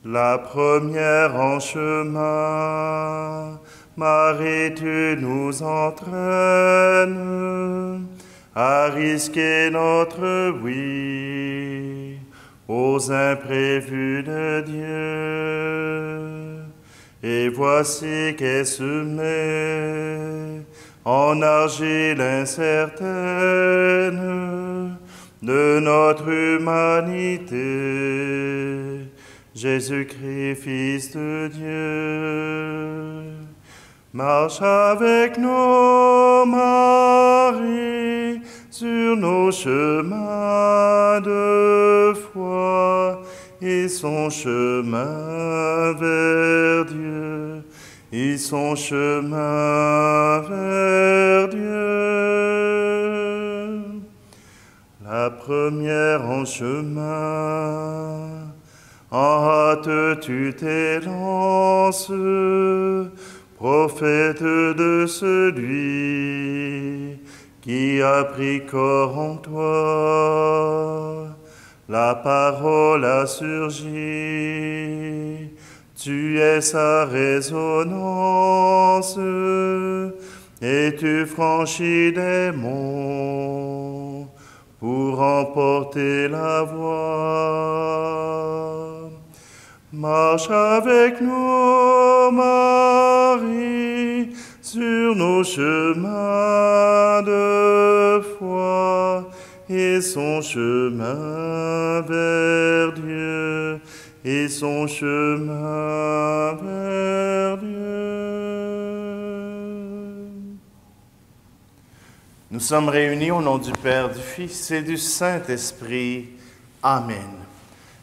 La première en chemin, Marie, tu nous entraînes à risquer notre oui aux imprévus de Dieu. Et voici qu'est semée en argile incertaine de notre humanité, Jésus-Christ, Fils de Dieu. Marche avec nous, Marie, sur nos chemins de foi, et son chemin vers Dieu, et son chemin vers Dieu. La première en chemin, en hâte tu t'élances, prophète de celui qui a pris corps en toi. La parole a surgi, tu es sa résonance, et tu franchis des monts pour emporter la voix. Marche avec nous, Marie, sur nos chemins de foi, et son chemin vers Dieu, et son chemin vers Dieu. Nous sommes réunis au nom du Père, du Fils et du Saint-Esprit. Amen.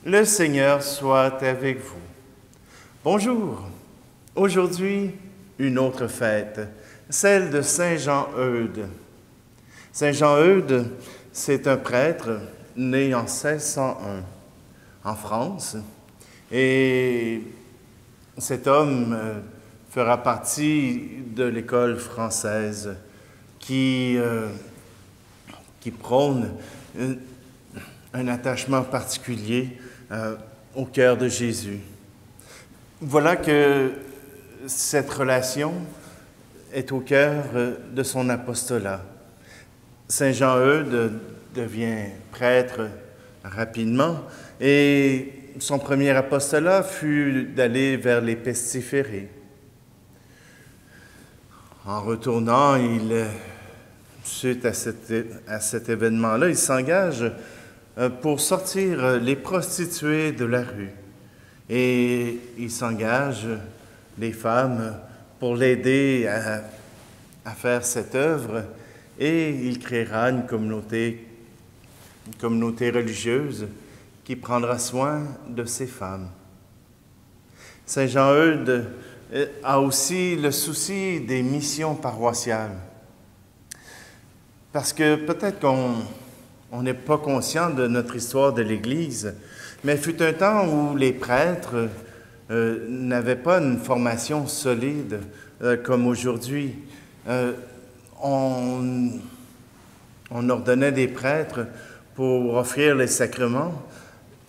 Le Seigneur soit avec vous. Bonjour. Aujourd'hui, une autre fête, celle de Saint Jean-Eudes. Saint Jean-Eudes, c'est un prêtre né en 1601 en France. Et cet homme fera partie de l'école française qui prône un attachement particulier au cœur de Jésus. Voilà que cette relation est au cœur de son apostolat. Saint Jean-Eudes devient prêtre rapidement et son premier apostolat fut d'aller vers les pestiférés. En retournant, suite à cet événement-là, il s'engage pour sortir les prostituées de la rue. Et il s'engage, les femmes, pour l'aider à faire cette œuvre. Et il créera une communauté religieuse qui prendra soin de ces femmes. Saint Jean-Eudes a aussi le souci des missions paroissiales. Parce que peut-être qu'on n'est pas conscient de notre histoire de l'Église, mais il fut un temps où les prêtres n'avaient pas une formation solide comme aujourd'hui. On ordonnait des prêtres pour offrir les sacrements,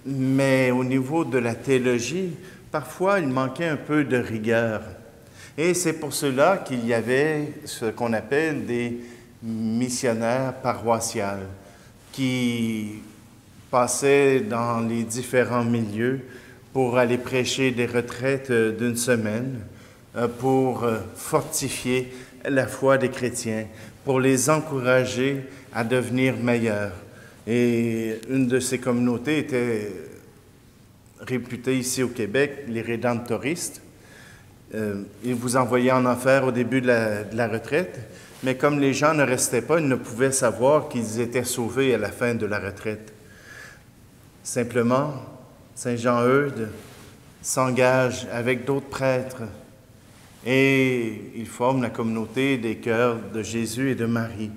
mais au niveau de la théologie, parfois il manquait un peu de rigueur. Et c'est pour cela qu'il y avait ce qu'on appelle des missionnaires paroissiales qui passaient dans les différents milieux pour aller prêcher des retraites d'une semaine, pour fortifier la foi des chrétiens, pour les encourager à devenir meilleurs. Et une de ces communautés était réputée ici au Québec, les Rédemptoristes. Ils vous envoyaient en enfer au début de la retraite, mais comme les gens ne restaient pas, ils ne pouvaient savoir qu'ils étaient sauvés à la fin de la retraite. Simplement, Saint Jean-Eudes s'engage avec d'autres prêtres et il forme la communauté des cœurs de Jésus et de Marie.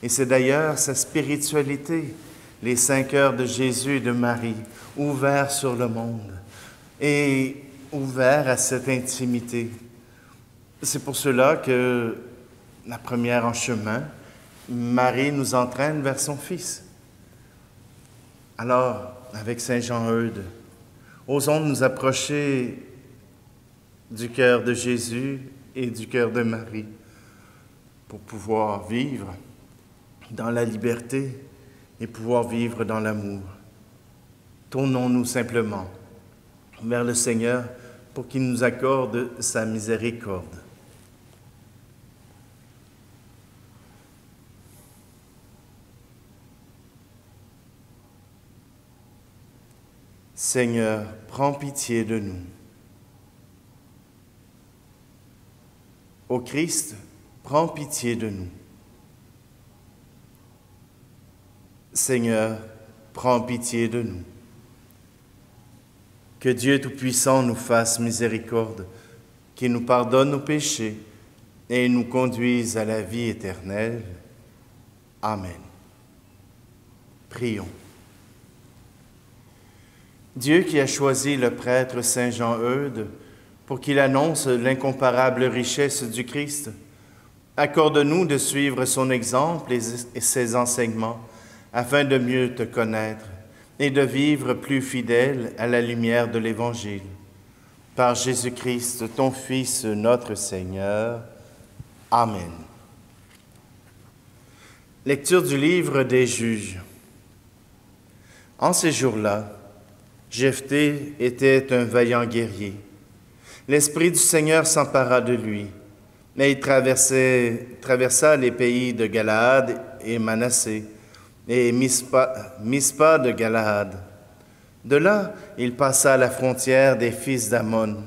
Et c'est d'ailleurs sa spiritualité, les 5 cœurs de Jésus et de Marie, ouverts sur le monde et ouverts à cette intimité. C'est pour cela que la première en chemin, Marie nous entraîne vers son Fils. Alors, avec Saint Jean-Eudes, Osons nous approcher du cœur de Jésus et du cœur de Marie pour pouvoir vivre dans la liberté et pouvoir vivre dans l'amour. Tournons-nous simplement vers le Seigneur pour qu'il nous accorde sa miséricorde. Seigneur, prends pitié de nous. Ô Christ, prends pitié de nous. Seigneur, prends pitié de nous. Que Dieu Tout-Puissant nous fasse miséricorde, qu'il nous pardonne nos péchés et nous conduise à la vie éternelle. Amen. Prions. Dieu qui a choisi le prêtre Saint Jean-Eudes pour qu'il annonce l'incomparable richesse du Christ, accorde-nous de suivre son exemple et ses enseignements afin de mieux te connaître et de vivre plus fidèle à la lumière de l'Évangile. Par Jésus-Christ, ton Fils, notre Seigneur. Amen. Lecture du livre des Juges. En ces jours-là, Jephthé était un vaillant guerrier. L'Esprit du Seigneur s'empara de lui, mais il traversa les pays de Galaad et Manassé, et Mispa de Galaad. De là, il passa à la frontière des fils d'Ammon.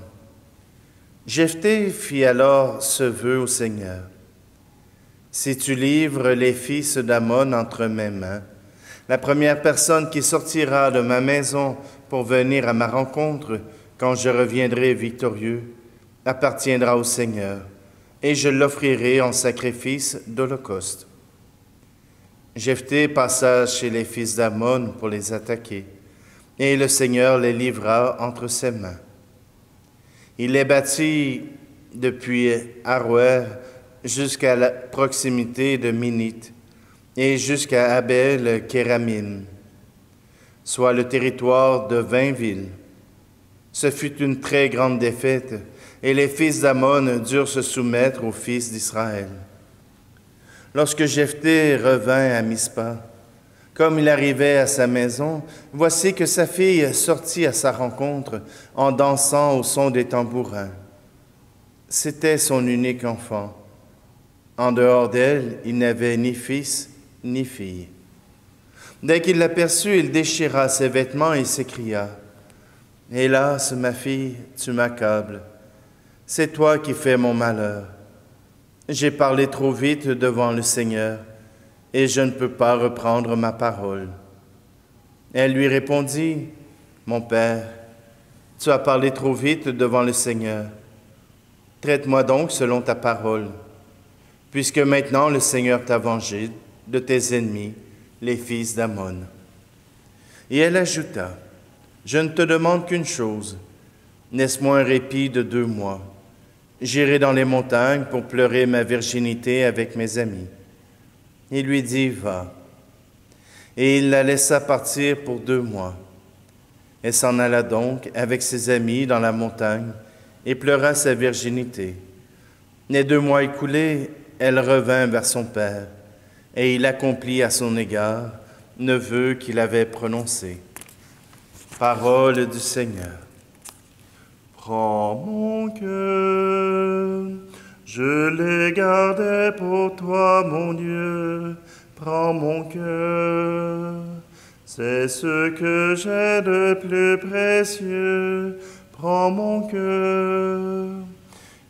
Jephthé fit alors ce vœu au Seigneur. « Si tu livres les fils d'Ammon entre mes mains, la première personne qui sortira de ma maison pour venir à ma rencontre, quand je reviendrai victorieux, appartiendra au Seigneur, et je l'offrirai en sacrifice d'holocauste. » Jephthé passa chez les fils d'Ammon pour les attaquer, et le Seigneur les livra entre ses mains. Il les battit depuis Aroër jusqu'à la proximité de Minite, et jusqu'à Abel-Kéramim, soit le territoire de 20 villes. Ce fut une très grande défaite, et les fils d'Ammon durent se soumettre aux fils d'Israël. Lorsque Jephthé revint à Mispa, comme il arrivait à sa maison, voici que sa fille sortit à sa rencontre en dansant au son des tambourins. C'était son unique enfant. En dehors d'elle, il n'avait ni fils ni fille. Dès qu'il l'aperçut, il déchira ses vêtements et s'écria : « Hélas, ma fille, tu m'accables. C'est toi qui fais mon malheur. J'ai parlé trop vite devant le Seigneur, et je ne peux pas reprendre ma parole. » Elle lui répondit : « Mon père, tu as parlé trop vite devant le Seigneur. Traite-moi donc selon ta parole, puisque maintenant le Seigneur t'a vengé de tes ennemis, les fils d'Ammon. » Et elle ajouta : « Je ne te demande qu'une chose, laisse-moi un répit de 2 mois. J'irai dans les montagnes pour pleurer ma virginité avec mes amis. » Il lui dit : « Va. » Et il la laissa partir pour 2 mois. Elle s'en alla donc avec ses amis dans la montagne et pleura sa virginité. Les 2 mois écoulés, elle revint vers son père, et il accomplit à son égard le vœu qu'il avait prononcé. Parole du Seigneur. Prends mon cœur, je l'ai gardé pour toi, mon Dieu. Prends mon cœur, c'est ce que j'ai de plus précieux. Prends mon cœur,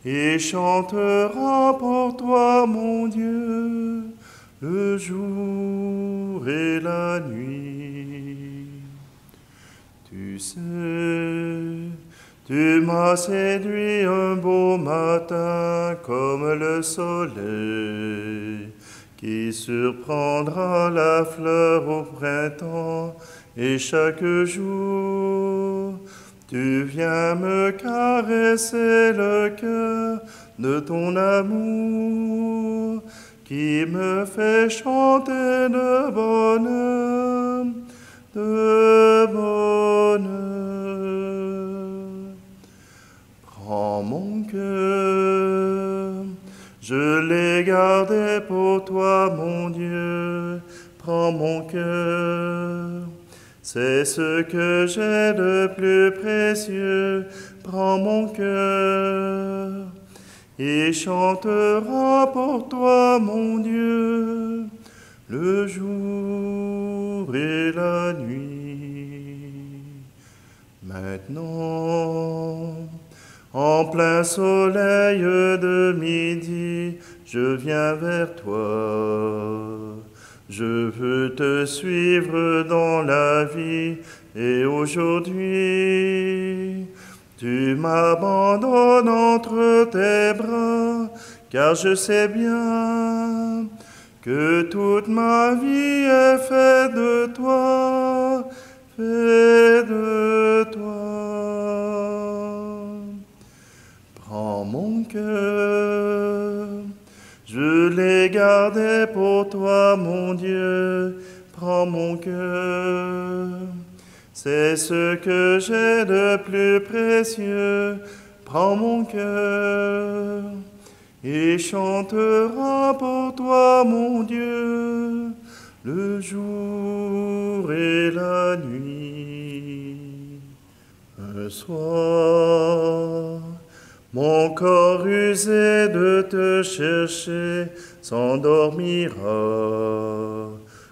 et chantera pour toi, mon Dieu, le jour et la nuit. Tu sais, tu m'as séduit un beau matin comme le soleil qui surprendra la fleur au printemps, et chaque jour tu viens me caresser le cœur de ton amour qui me fait chanter de bonheur, de bonheur. Je l'ai gardé pour toi, mon Dieu. Prends mon cœur. C'est ce que j'ai de plus précieux. Prends mon cœur. Il chantera pour toi, mon Dieu, le jour et la nuit. Maintenant, en plein soleil de midi, je viens vers toi. Je veux te suivre dans la vie et aujourd'hui, tu m'abandonnes entre tes bras, car je sais bien que toute ma vie est faite de toi, faite de toi. Prends mon cœur, je l'ai gardé pour toi, mon Dieu, prends mon cœur. C'est ce que j'ai de plus précieux. Prends mon cœur. Il chantera pour toi, mon Dieu, le jour et la nuit. Un soir, mon corps usé de te chercher s'endormira.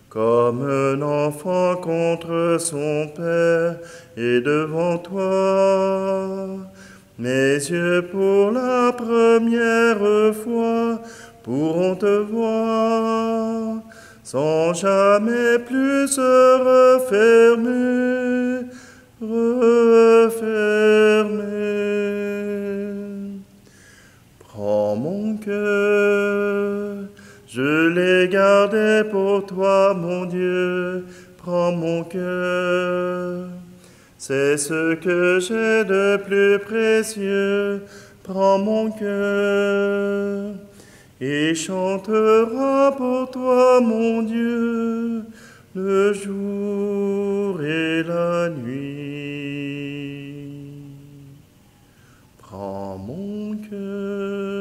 Comme un enfant contre son père et devant toi, mes yeux pour la première fois pourront te voir, sans jamais plus se refermer. Prends mon cœur. Je l'ai gardé pour toi, mon Dieu, prends mon cœur. C'est ce que j'ai de plus précieux, prends mon cœur. Il chantera pour toi, mon Dieu, le jour et la nuit. Prends mon cœur.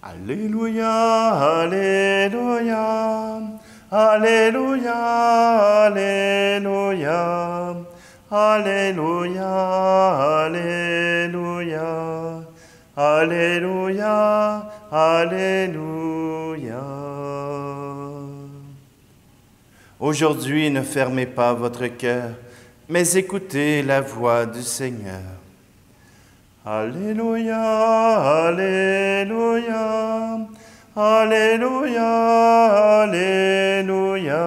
Alléluia, Alléluia, Alléluia, Alléluia, Alléluia, Alléluia, Alléluia. Aujourd'hui, ne fermez pas votre cœur, mais écoutez la voix du Seigneur. Alléluia, Alléluia, Alléluia, Alléluia,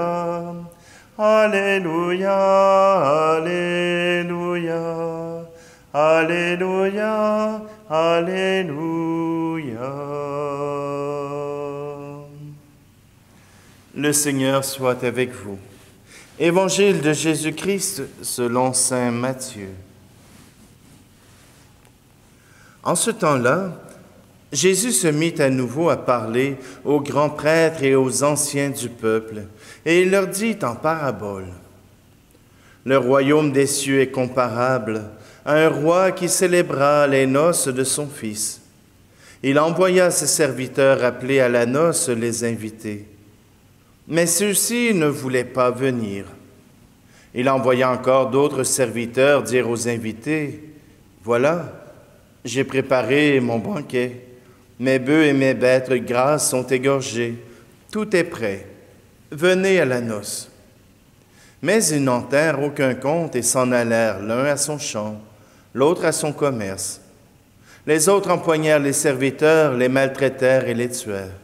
Alléluia, Alléluia, Alléluia, Alléluia. Le Seigneur soit avec vous. Évangile de Jésus-Christ selon saint Matthieu. En ce temps-là, Jésus se mit à nouveau à parler aux grands prêtres et aux anciens du peuple, et il leur dit en parabole: Le royaume des cieux est comparable à un roi qui célébra les noces de son fils. Il envoya ses serviteurs appeler à la noce les invités. Mais ceux-ci ne voulaient pas venir. Il envoya encore d'autres serviteurs dire aux invités: Voilà, j'ai préparé mon banquet. Mes bœufs et mes bêtes grasses sont égorgés. Tout est prêt. Venez à la noce. Mais ils n'en tinrent aucun compte et s'en allèrent, l'un à son champ, l'autre à son commerce. Les autres empoignèrent les serviteurs, les maltraitèrent et les tuèrent.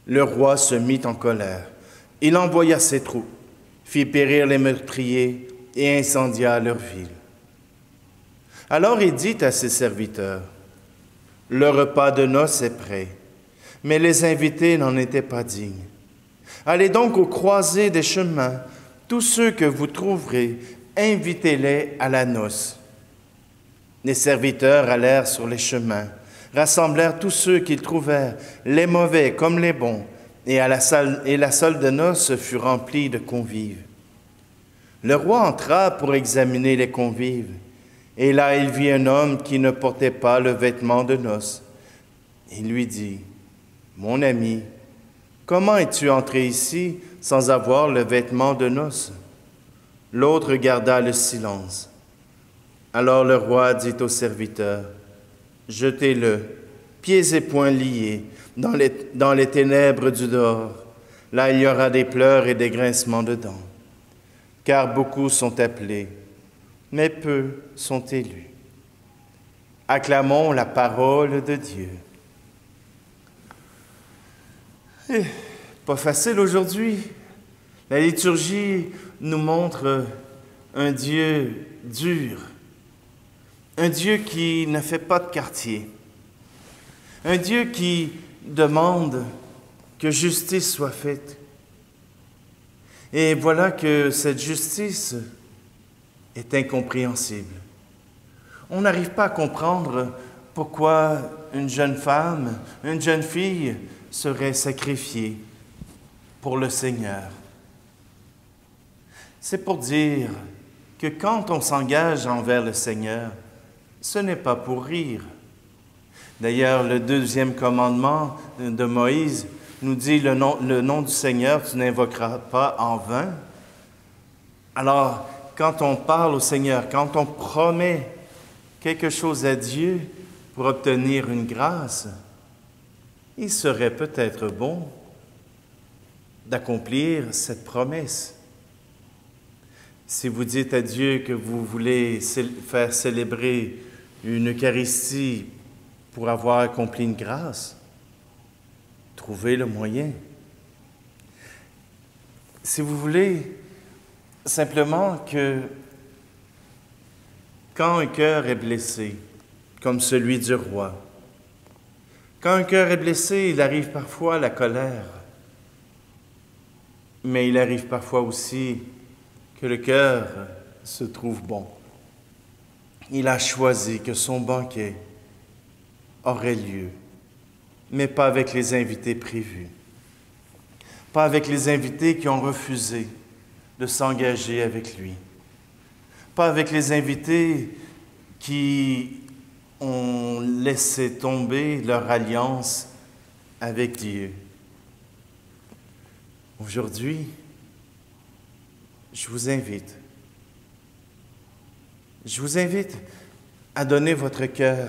Le roi se mit en colère. Il envoya ses troupes, fit périr les meurtriers et incendia leur ville. Alors il dit à ses serviteurs: Le repas de noces est prêt, mais les invités n'en étaient pas dignes. Allez donc aux croisées des chemins, tous ceux que vous trouverez, invitez-les à la noce. Les serviteurs allèrent sur les chemins, rassemblèrent tous ceux qu'ils trouvèrent, les mauvais comme les bons, et la salle de noces fut remplie de convives. Le roi entra pour examiner les convives, et là il vit un homme qui ne portait pas le vêtement de noces. Il lui dit, « Mon ami, comment es-tu entré ici sans avoir le vêtement de noces? » L'autre garda le silence. Alors le roi dit au serviteur, « Jetez-le, pieds et poings liés, dans les ténèbres du dehors. Là il y aura des pleurs et des grincements de dents. Car beaucoup sont appelés, mais peu sont élus. » Acclamons la parole de Dieu. Pas facile aujourd'hui. La liturgie nous montre un Dieu dur, un Dieu qui ne fait pas de quartier, un Dieu qui demande que justice soit faite. Et voilà que cette justice est incompréhensible. On n'arrive pas à comprendre pourquoi une jeune femme, une jeune fille serait sacrifiée pour le Seigneur. C'est pour dire que quand on s'engage envers le Seigneur, ce n'est pas pour rire. D'ailleurs, le deuxième commandement de Moïse nous dit le nom du Seigneur, tu n'invoqueras pas en vain. Alors, quand on parle au Seigneur, quand on promet quelque chose à Dieu pour obtenir une grâce, il serait peut-être bon d'accomplir cette promesse. Si vous dites à Dieu que vous voulez faire célébrer une Eucharistie pour avoir accompli une grâce, trouvez le moyen. Si vous voulez simplement que quand un cœur est blessé, comme celui du roi, quand un cœur est blessé, il arrive parfois la colère, mais il arrive parfois aussi que le cœur se trouve bon. Il a choisi que son banquet aurait lieu, mais pas avec les invités prévus, pas avec les invités qui ont refusé de s'engager avec lui, pas avec les invités qui ont laissé tomber leur alliance avec Dieu. Aujourd'hui, je vous invite à donner votre cœur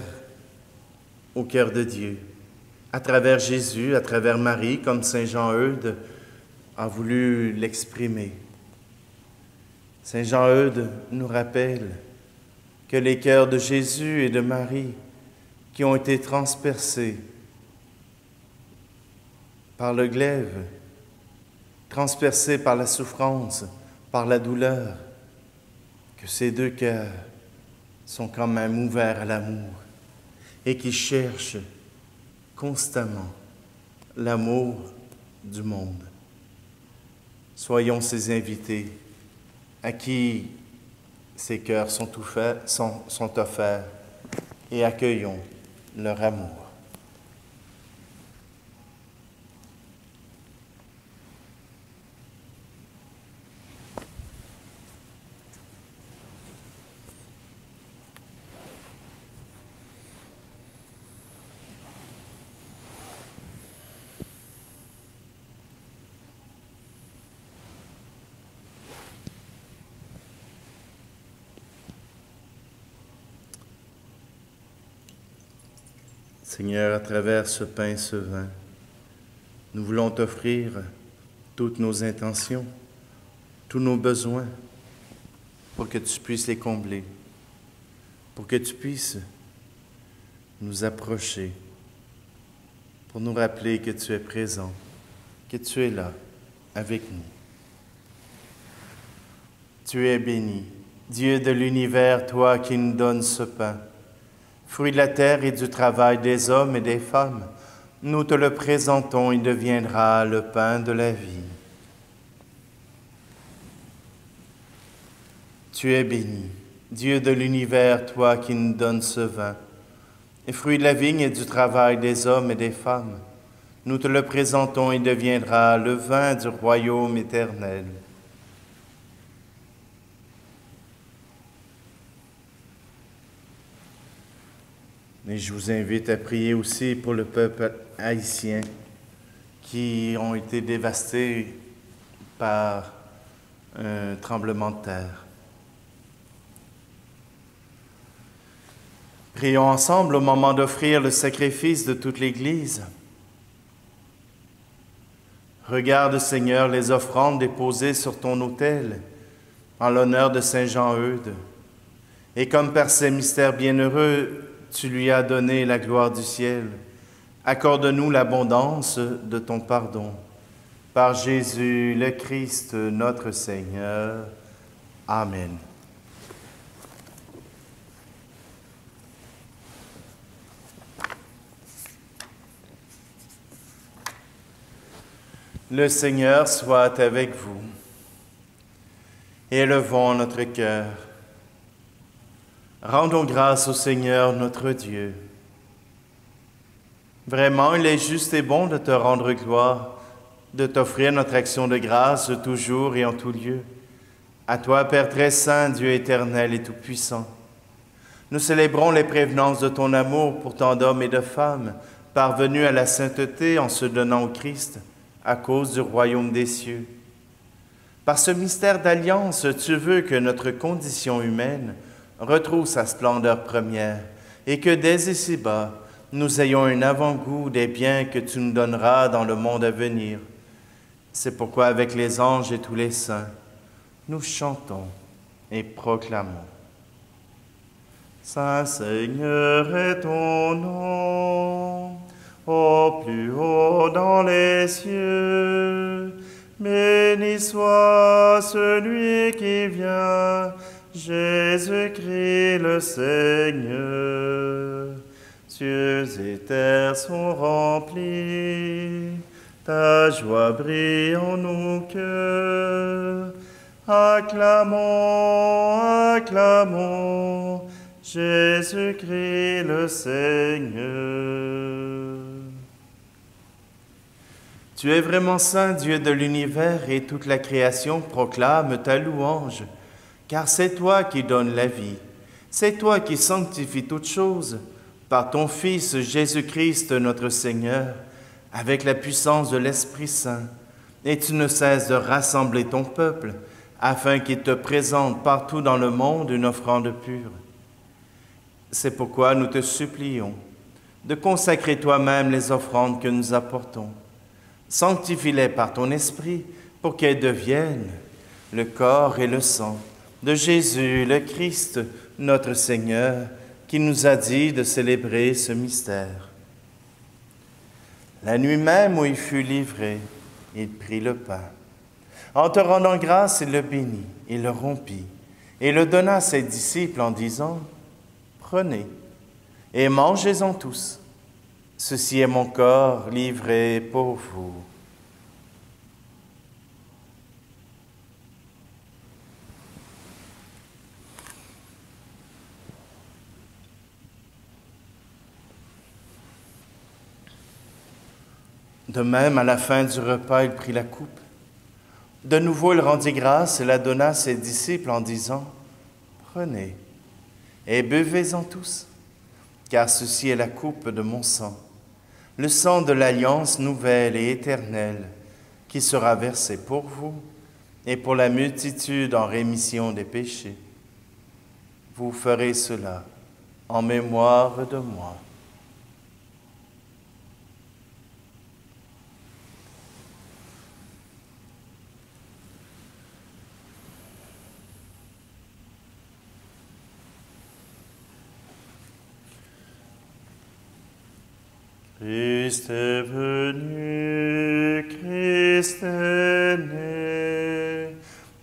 au cœur de Dieu, à travers Jésus, à travers Marie, comme Saint Jean-Eudes a voulu l'exprimer. Saint Jean-Eudes nous rappelle que les cœurs de Jésus et de Marie, qui ont été transpercés par le glaive, transpercés par la souffrance, par la douleur, que ces deux cœurs sont quand même ouverts à l'amour et qui cherchent constamment l'amour du monde. Soyons ces invités à qui ces cœurs sont offerts et accueillons leur amour. Seigneur, à travers ce pain, ce vin, nous voulons t'offrir toutes nos intentions, tous nos besoins, pour que tu puisses les combler, pour que tu puisses nous approcher, pour nous rappeler que tu es présent, que tu es là avec nous. Tu es béni, Dieu de l'univers, toi qui nous donnes ce pain, fruit de la terre et du travail des hommes et des femmes, nous te le présentons, il deviendra le pain de la vie. Tu es béni, Dieu de l'univers, toi qui nous donnes ce vin, et fruit de la vigne et du travail des hommes et des femmes, Nous te le présentons, il deviendra le vin du royaume éternel. Et je vous invite à prier aussi pour le peuple haïtien qui ont été dévastés par un tremblement de terre. Prions ensemble au moment d'offrir le sacrifice de toute l'Église. Regarde, Seigneur, les offrandes déposées sur ton autel en l'honneur de Saint Jean-Eudes. Et comme par ces mystères bienheureux, tu lui as donné la gloire du ciel, accorde-nous l'abondance de ton pardon. Par Jésus le Christ, notre Seigneur. Amen. Le Seigneur soit avec vous. Élevons notre cœur. Rendons grâce au Seigneur notre Dieu. Vraiment, il est juste et bon de te rendre gloire, de t'offrir notre action de grâce toujours et en tout lieu. À toi, Père très saint, Dieu éternel et tout-puissant. Nous célébrons les prévenances de ton amour pour tant d'hommes et de femmes, parvenus à la sainteté en se donnant au Christ, à cause du royaume des cieux. Par ce mystère d'alliance, tu veux que notre condition humaine retrouve sa splendeur première et que dès ici-bas, nous ayons un avant-goût des biens que tu nous donneras dans le monde à venir. C'est pourquoi avec les anges et tous les saints, nous chantons et proclamons. Saint Seigneur est ton nom, au plus haut dans les cieux. Béni soit celui qui vient, Jésus-Christ le Seigneur. Cieux et terre sont remplis, ta joie brille en nos cœurs. Acclamons, acclamons, Jésus-Christ le Seigneur. Tu es vraiment saint, Dieu de l'univers, et toute la création proclame ta louange, car c'est toi qui donnes la vie, c'est toi qui sanctifies toutes choses, par ton Fils Jésus-Christ notre Seigneur, avec la puissance de l'Esprit Saint, et tu ne cesses de rassembler ton peuple, afin qu'il te présente partout dans le monde une offrande pure. C'est pourquoi nous te supplions de consacrer toi-même les offrandes que nous apportons. Sanctifie-les par ton Esprit pour qu'elles deviennent le corps et le sang de Jésus, le Christ, notre Seigneur, qui nous a dit de célébrer ce mystère. La nuit même où il fut livré, il prit le pain. En te rendant grâce, il le bénit, il le rompit, et le donna à ses disciples en disant, « Prenez et mangez-en tous. Ceci est mon corps livré pour vous. » De même, à la fin du repas, il prit la coupe. De nouveau, il rendit grâce et la donna à ses disciples en disant, « Prenez et buvez-en tous, car ceci est la coupe de mon sang, le sang de l'alliance nouvelle et éternelle, qui sera versé pour vous et pour la multitude en rémission des péchés. Vous ferez cela en mémoire de moi. » Christ est venu, Christ est né,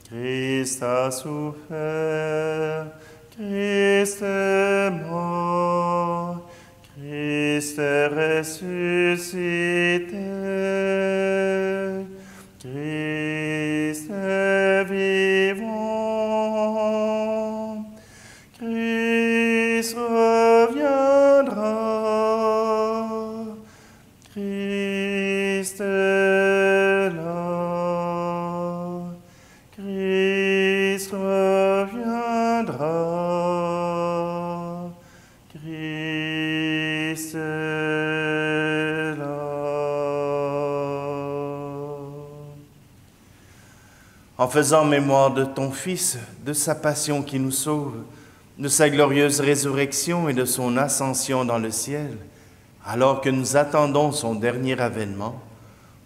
Christ a souffert, Christ est mort, Christ est ressuscité, Christ est vivant, Christ reviendra. Christ En faisant mémoire de ton Fils, de sa passion qui nous sauve, de sa glorieuse résurrection et de son ascension dans le ciel, alors que nous attendons son dernier avènement,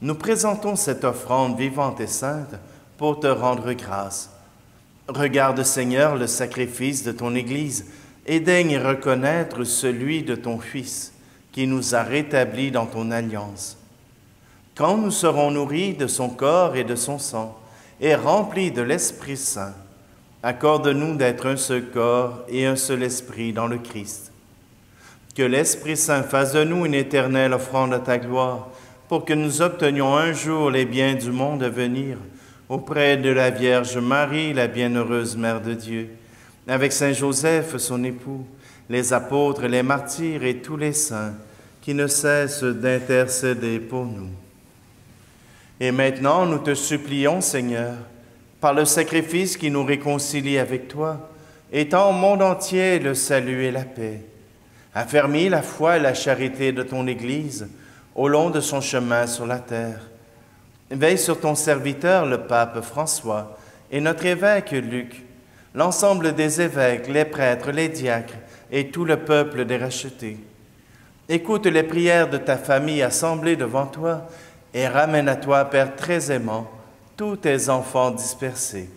nous présentons cette offrande vivante et sainte pour te rendre grâce. Regarde, Seigneur, le sacrifice de ton Église et daigne reconnaître celui de ton Fils qui nous a rétablis dans ton alliance. Quand nous serons nourris de son corps et de son sang et remplis de l'Esprit Saint, accorde-nous d'être un seul corps et un seul esprit dans le Christ. Que l'Esprit Saint fasse de nous une éternelle offrande à ta gloire, pour que nous obtenions un jour les biens du monde à venir, auprès de la Vierge Marie, la bienheureuse Mère de Dieu, avec Saint Joseph, son époux, les apôtres, les martyrs et tous les saints, qui ne cessent d'intercéder pour nous. Et maintenant, nous te supplions, Seigneur, par le sacrifice qui nous réconcilie avec toi, étends au monde entier le salut et la paix. Affermis la foi et la charité de ton Église au long de son chemin sur la terre. Veille sur ton serviteur, le pape François, et notre évêque Luc, l'ensemble des évêques, les prêtres, les diacres et tout le peuple des rachetés. Écoute les prières de ta famille assemblée devant toi et ramène à toi, Père très aimant, tous tes enfants dispersés.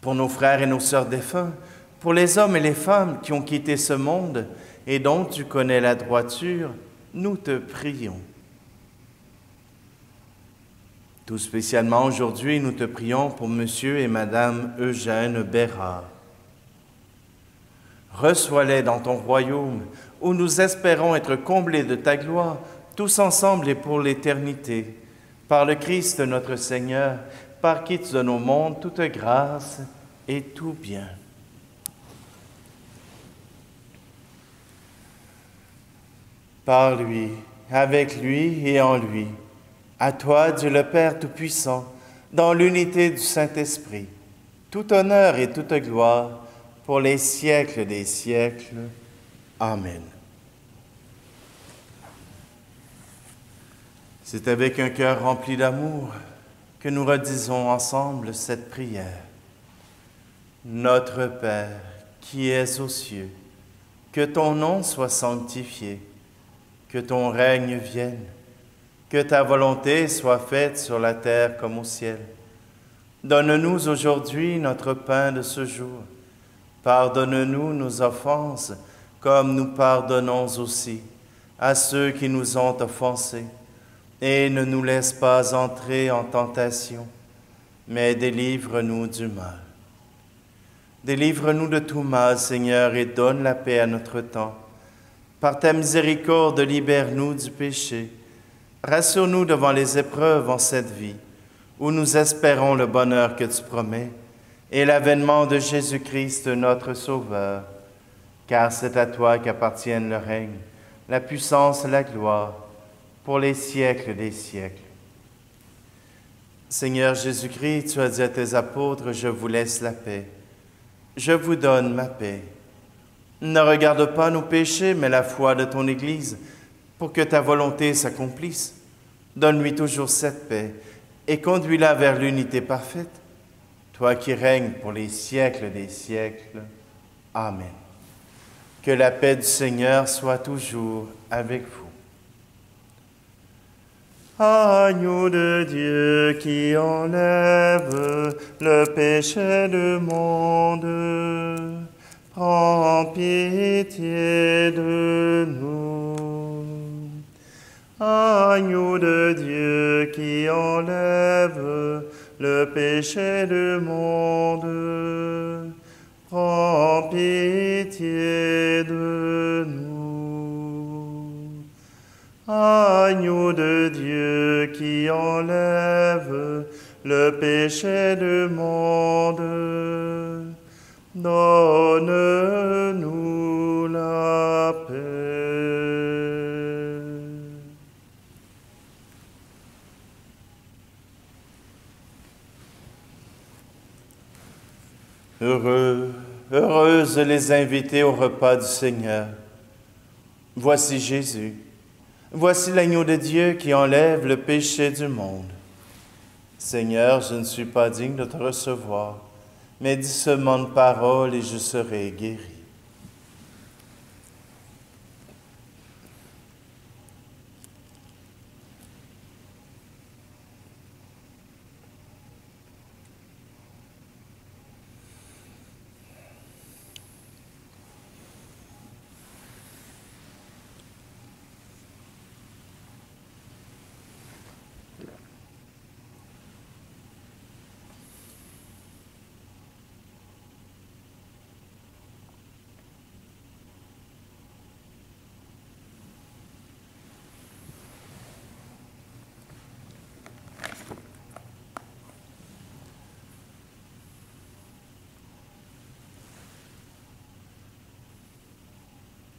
Pour nos frères et nos sœurs défunts, pour les hommes et les femmes qui ont quitté ce monde et dont tu connais la droiture, nous te prions. Tout spécialement aujourd'hui, nous te prions pour Monsieur et Madame Eugène Bérard. Reçois-les dans ton royaume, où nous espérons être comblés de ta gloire, tous ensemble et pour l'éternité, par le Christ notre Seigneur, par qui tu donnes au monde toute grâce et tout bien. Par lui, avec lui et en lui, à toi, Dieu le Père Tout-Puissant, dans l'unité du Saint-Esprit, tout honneur et toute gloire pour les siècles des siècles. Amen. C'est avec un cœur rempli d'amour que nous redisons ensemble cette prière. Notre Père, qui es aux cieux, que ton nom soit sanctifié, que ton règne vienne, que ta volonté soit faite sur la terre comme au ciel. Donne-nous aujourd'hui notre pain de ce jour. Pardonne-nous nos offenses, comme nous pardonnons aussi à ceux qui nous ont offensés. Et ne nous laisse pas entrer en tentation, mais délivre-nous du mal. Délivre-nous de tout mal, Seigneur, et donne la paix à notre temps. Par ta miséricorde, libère-nous du péché. Rassure-nous devant les épreuves en cette vie, où nous espérons le bonheur que tu promets, et l'avènement de Jésus-Christ, notre Sauveur. Car c'est à toi qu'appartiennent le règne, la puissance et la gloire, pour les siècles des siècles. Seigneur Jésus-Christ, tu as dit à tes apôtres, « Je vous laisse la paix. Je vous donne ma paix. » Ne regarde pas nos péchés, mais la foi de ton Église, pour que ta volonté s'accomplisse. Donne-lui toujours cette paix et conduis-la vers l'unité parfaite, toi qui règnes pour les siècles des siècles. Amen. Que la paix du Seigneur soit toujours avec vous. Agneau de Dieu qui enlève le péché du monde, prends pitié de nous. Agneau de Dieu qui enlève le péché du monde, prends pitié de nous. Agneau de Dieu qui enlève le péché du monde, donne-nous la paix. Heureuses les invités au repas du Seigneur. Voici Jésus. Voici l'agneau de Dieu qui enlève le péché du monde. Seigneur, je ne suis pas digne de te recevoir, mais dis seulement une parole et je serai guéri.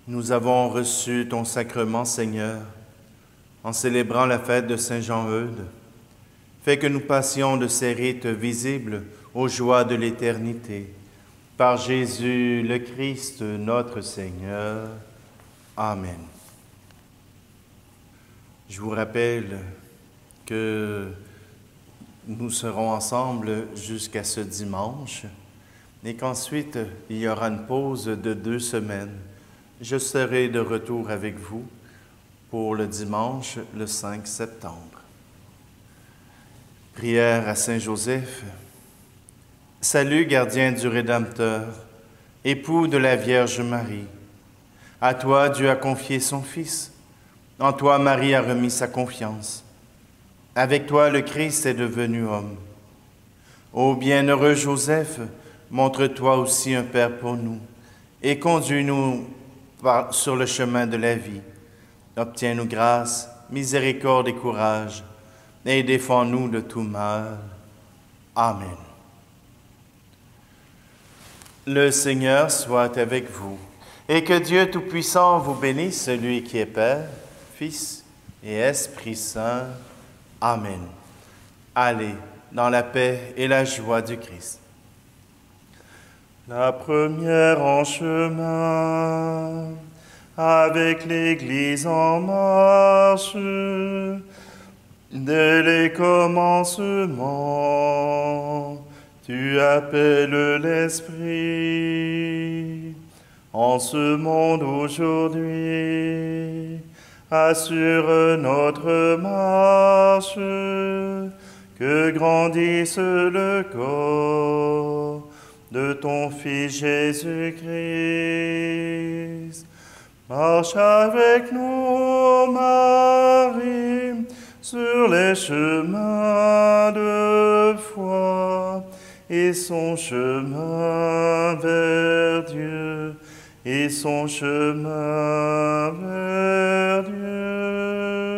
Nous avons reçu ton sacrement, Seigneur, en célébrant la fête de Saint Jean-Eudes. Fais que nous passions de ces rites visibles aux joies de l'éternité. Par Jésus le Christ, notre Seigneur. Amen. Je vous rappelle que nous serons ensemble jusqu'à ce dimanche et qu'ensuite, il y aura une pause de 2 semaines. Je serai de retour avec vous pour le dimanche, le 5 septembre. Prière à Saint Joseph. Salut, gardien du Rédempteur, époux de la Vierge Marie. À toi, Dieu a confié son Fils. En toi, Marie a remis sa confiance. Avec toi, le Christ est devenu homme. Ô bienheureux Joseph, montre-toi aussi un Père pour nous et conduis-nous sur le chemin de la vie. Obtiens-nous grâce, miséricorde et courage, et défends-nous de tout mal. Amen. Le Seigneur soit avec vous, et que Dieu Tout-Puissant vous bénisse, celui qui est Père, Fils et Esprit Saint. Amen. Allez dans la paix et la joie du Christ. La première en chemin, avec l'Église en marche, dès les commencements, tu appelles l'Esprit. En ce monde aujourd'hui, assure notre marche, que grandisse le corps de ton Fils Jésus-Christ. Marche avec nous, Marie, sur les chemins de foi et son chemin vers Dieu, et son chemin vers Dieu.